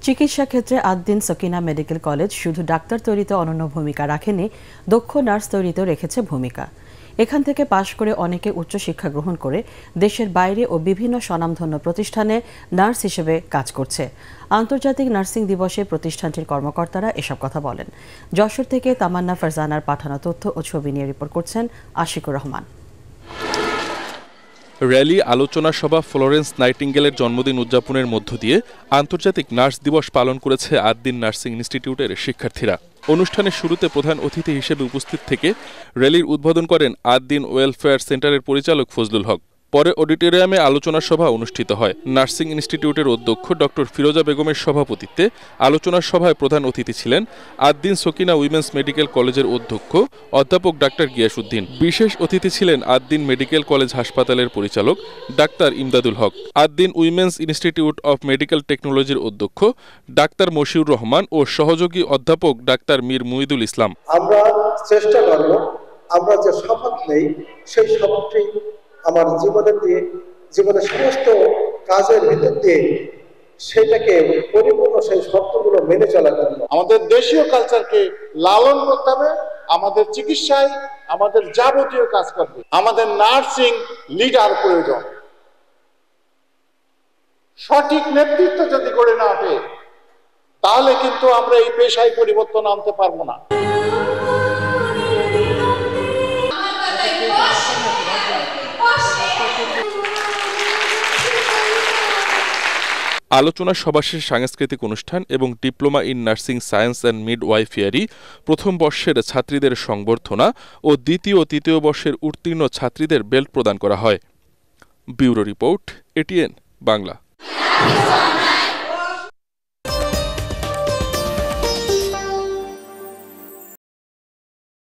চিকিৎসা ক্ষেত্রে Ad-din Sakina medical college শুধু ডাক্তার তৈরিতে অনন্য ভূমিকা রাখেনি, দক্ষ নার্স তৈরিতেও রেখেছে ভূমিকা। এখান থেকে পাশ করে অনেকে উচ্চশিক্ষা গ্রহণ করে দেশের বাইরে ও বিভিন্ন স্বনামধন্য প্রতিষ্ঠানে নার্স হিসেবে কাজ করছে। আন্তর্জাতিক নার্সিং দিবসে প্রতিষ্ঠানটির কর্মকর্তারা এসব কথা বলেন। যশোর থেকে তামান্না ফারজানার পাঠানো তথ্য ও ছবি নিয়ে রিপোর্ট করছেন আশিকুর রহমান। র্যালি, আলোচনা সভা, ফ্লোরেন্স নাইটিঙ্গেলের জন্মদিন উদযাপনের মধ্য দিয়ে আন্তর্জাতিক নার্স দিবস পালন করেছে আদ্দিন নার্সিং ইনস্টিটিউটের শিক্ষার্থীরা। অনুষ্ঠানের শুরুতে প্রধান অতিথি হিসেবে উপস্থিত থেকে র্যালির উদ্বোধন করেন আদ্দিন ওয়েলফেয়ার সেন্টারের পরিচালক ফজলুল হক। পরে অডিটোরিয়ামে আলোচনা সভা অনুষ্ঠিত হয়। নার্সিং ইনস্টিটিউটের অধ্যক্ষ ডক্টর ফিরোজা বেগমের সভাপতিত্বে আলোচনা সভায় প্রধান অতিথি ছিলেন আদ্দিন সকিনা উইমেন্স মেডিকেল কলেজের অধ্যক্ষ অধ্যাপক ডাক্তার গিয়াসউদ্দিন। বিশেষ অতিথি ছিলেন আদ্দিন মেডিকেল কলেজ হাসপাতালের পরিচালক ডাক্তার Imdadul Haque, Addin women's institute of medical টেকনোলজির অধ্যক্ষ ডাক্তার মশিউর রহমান ও সহযোগী অধ্যাপক ডাক্তার মীর মুইদুল ইসলাম। আমরা চেষ্টা করব আমরা যে শপথ নেই সেই শপথটি আমার জীবনের সমস্ত কাজের ভিতর দিয়ে সেটাকে পরিপূর্ণ সেই শর্তগুলো মেনে চলার জন্য আমাদের দেশীয় কালচারকে লালন করতে হবে। আমাদের চিকিৎসায় আমাদের যাবতীয় কাজ করবে আমাদের নার্সিং লিডার প্রয়োজন। সঠিক নেতৃত্ব যদি গড়ে না ওঠে তাহলে কিন্তু আমরা এই পেশায় পরিবর্তন আনতে পারবো না। আলোচনা সভা শেষে সাংস্কৃতিক অনুষ্ঠান এবং diploma in nursing science and midwifery প্রথম বর্ষের ছাত্রীদের সংবর্ধনা ও দ্বিতীয় ও তৃতীয় বর্ষের উত্তীর্ণ ছাত্রীদের বেল্ট প্রদান করা হয়। Bureau report, ATN Bangla.